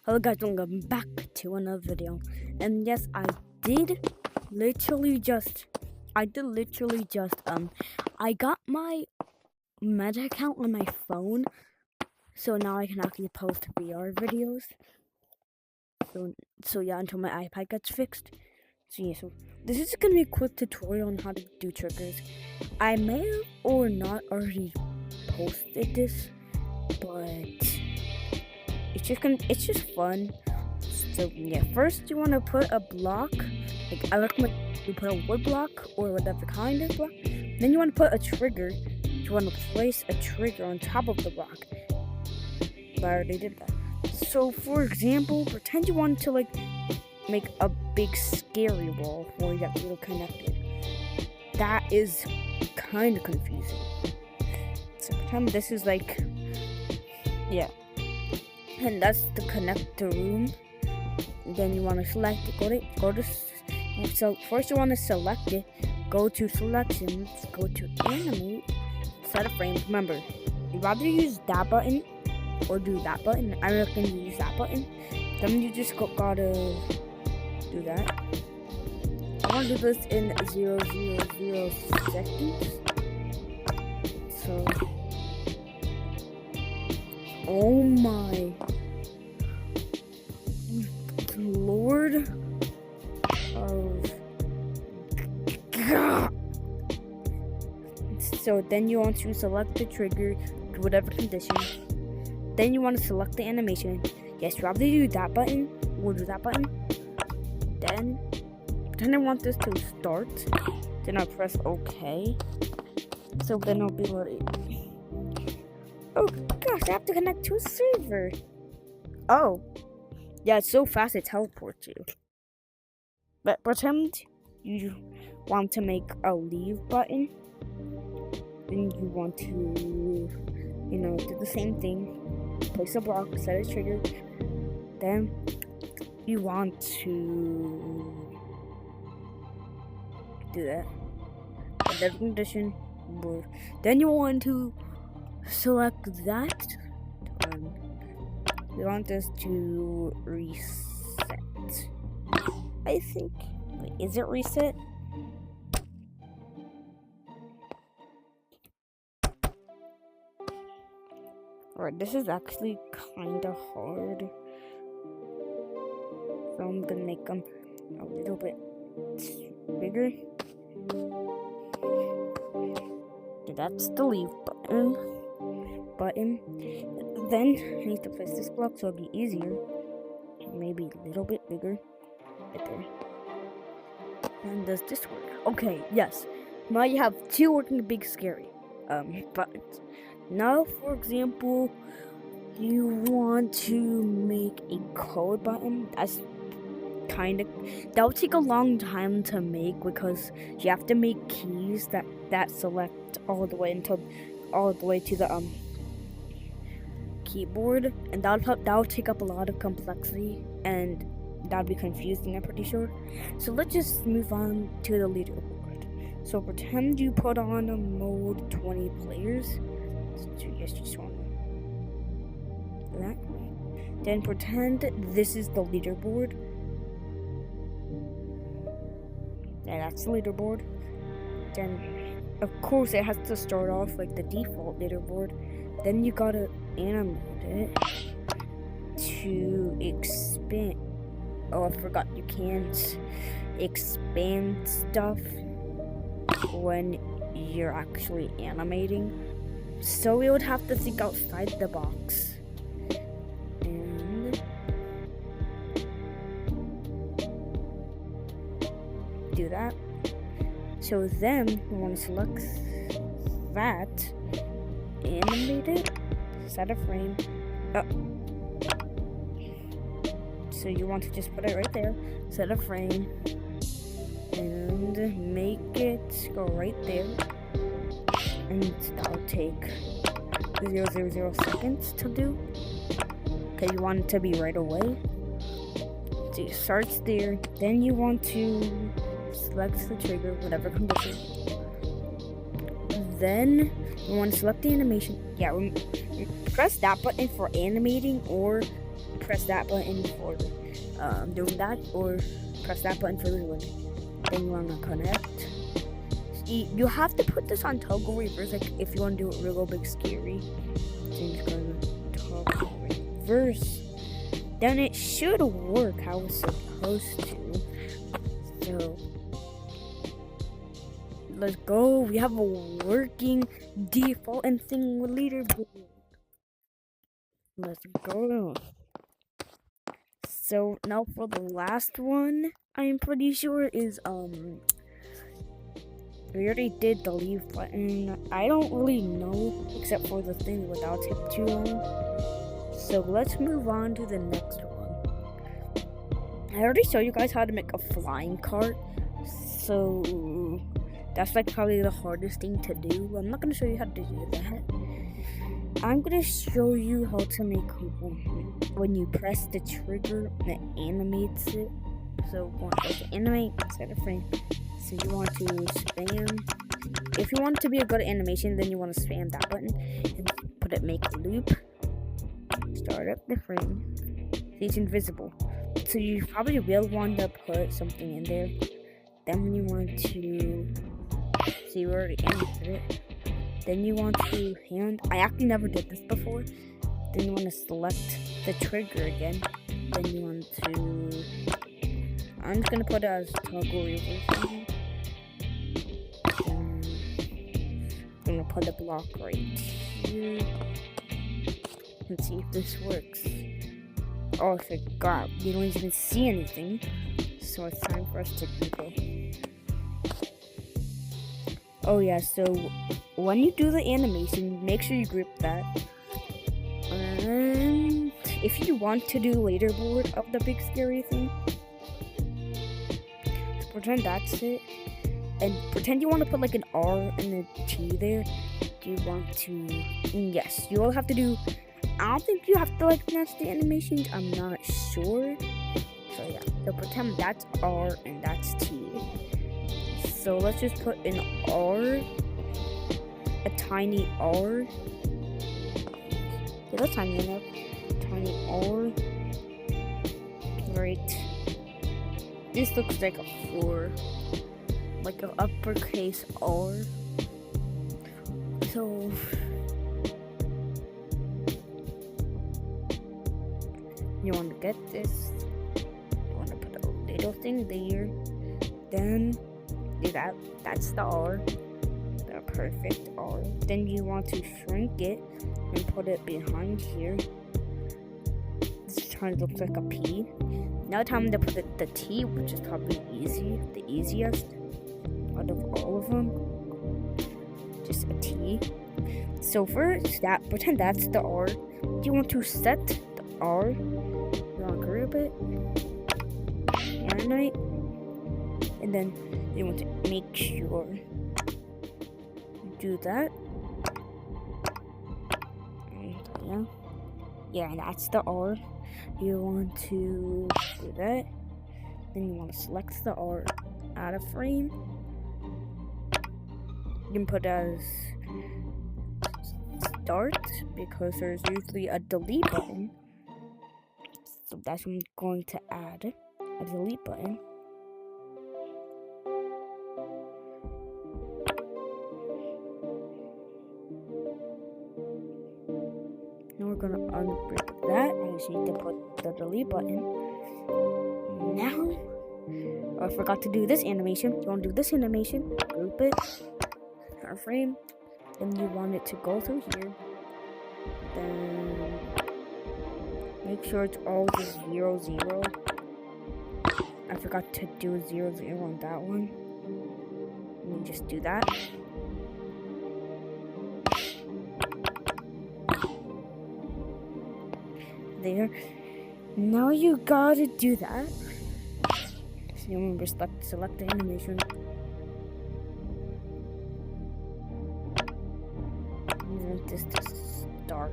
Hello guys, welcome back to another video. And yes, I did literally just I got my Meta account on my phone, so now I can actually post VR videos. So yeah, until my iPad gets fixed. So this is gonna be a quick tutorial on how to do triggers. I may have or not already posted this, but it's just fun. So yeah, first you want to put a block. Like I recommend you put a wood block or whatever kind of block. Then you want to put a trigger. You want to place a trigger on top of the block. But I already did that. So for example, pretend you want to like make a big scary wall where you got little connected. That is kind of confusing. So pretend this is like, yeah. And that's the connector room. Then you want to select it. So first you want to select it. Go to selections. Go to animate. Set a frame. Remember, you rather use that button or do that button. I recommend you use that button. Then you just gotta do that. I want to do this in 000 seconds. So, oh my Lord of God. So then you want to select the trigger to whatever condition. Then you want to select the animation. Yes, rather do that button or do that button. Then I want this to start. Then I press OK. So then I'll be like, oh gosh, I have to connect to a server. Oh. Yeah, it's so fast it teleports you. But pretend you want to make a leave button. Then you want to, do the same thing. Place a block, set a trigger. Then you want to do that. Another condition. Then you want to select that. We want this to reset. I think. Wait, is it reset? Alright, this is actually kinda hard. So I'm gonna make them a little bit bigger. Okay, that's the leave button. Then I need to place this block so it'll be easier. Maybe a little bit bigger. Right there. And does this work? Okay, yes. Now you have two working big scary buttons. Now, for example, you want to make a code button. That would take a long time to make because you have to make keys that select all the way to the keyboard, and that would take up a lot of complexity, and that would be confusing, I'm pretty sure. So let's just move on to the leaderboard. So pretend you put on a mode 20 players. So yes, just want that. Then pretend this is the leaderboard. Yeah, that's the leaderboard. Then, of course, it has to start off like the default leaderboard. Then you gotta animate it to expand. Oh, I forgot you can't expand stuff when you're actually animating. So we would have to think outside the box. And do that. So then we want to select that, animate it, set a frame. So you want to just put it right there, set a frame, and make it go right there. And that'll take 000 seconds to do. Okay, you want it to be right away. So it starts there. Then you want to select the trigger, whatever condition. Then you want to select the animation. Yeah, press that button for animating, or press that button for doing that, or press that button for doing it. Then you want to connect. You have to put this on toggle reverse, like if you want to do it real big scary. So you're just going to toggle reverse. Then it should work how it's supposed to. So let's go. We have a working default and thing with leaderboard. Let's go. So now for the last one, I'm pretty sure is we already did the leave button. I don't really know except for the thing without tip too long. So let's move on to the next one. I already showed you guys how to make a flying cart. So that's like probably the hardest thing to do. I'm not gonna show you how to do that. I'm gonna show you how to make when you press the trigger that animates it. So going to animate, set a frame. So you want to spam. If you want it to be a good animation, then you want to spam that button and put it make loop. Start up the frame. It's invisible. So you probably will want to put something in there. Then you want to see you already animated it. Then you want to I actually never did this before. Then you want to select the trigger again. Then you want to I'm just gonna put it as toggle reverse. I'm gonna put a block right here. Let's see if this works. Oh, I forgot. We don't even see anything. So it's time for us to group it. Oh yeah, so when you do the animation, make sure you group that. And if you want to do leaderboard of the big scary thing, pretend that's it. And pretend you want to put like an R and a T there. Do you want to? Yes, you all have to do. I don't think you have to like match the animations. I'm not sure. So yeah, so pretend that's R and that's T. So let's just put an R, a tiny R. Yeah, that's tiny enough. Tiny R. Right. This looks like a 4. Like an uppercase R. So you want to get this. You want to put a little thing there. Then do that. That's the R. The perfect R. Then you want to shrink it and put it behind here. This kind of looks like a P. Now time to put the T, which is probably the easiest out of all of them. Just a T. So first, pretend that's the R. You want to set the R. You want to group it. Animate. And then you want to make sure you do that. Yeah, and that's the R. You want to do that. Then you want to select the R out of frame. You can put as start because there's usually a delete button. So that's what I'm going to add, a delete button. Now we're gonna unbreak that. I just need to put the delete button. Now, I forgot to do this animation. You want to do this animation? Group it. Our frame. Then you want it to go through here. Then make sure it's all just 0, 0. I forgot to do 0, 0 on that one. Let me just do that. There. Now you gotta do that. So you remember select the animation. You want this to start.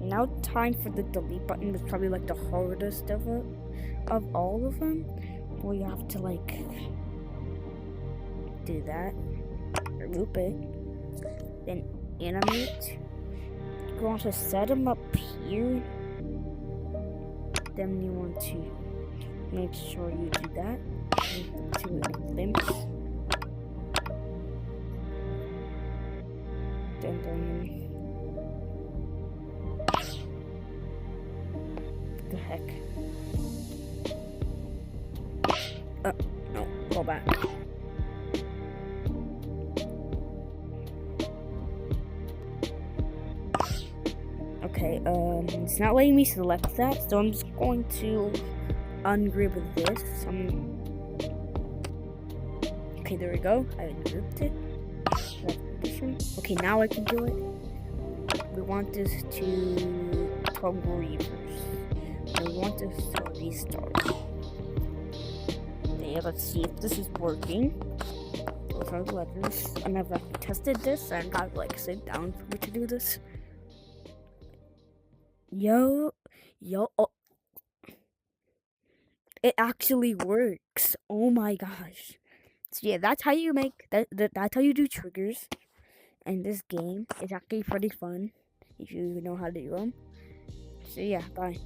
Now time for the delete button. It's probably like the hardest of all of them. Where you have to like do that. Group it. Then animate. You want to set them up here. Then you want to make sure you do that. To limits. Then the heck? No, go back. Okay, it's not letting me select that, so I'm just going to ungroup this. Okay, there we go. I ungrouped it. Okay, now I can do it. We want this to toggle reverse. We want this to restart. Okay, let's see if this is working. Those are the levers. I never tested this and got like sit down for me to do this. Yo, oh. It actually works. Oh my gosh. So yeah, that's how you make that's how you do triggers in this game. It's actually pretty fun if you know how to do them. So yeah, bye.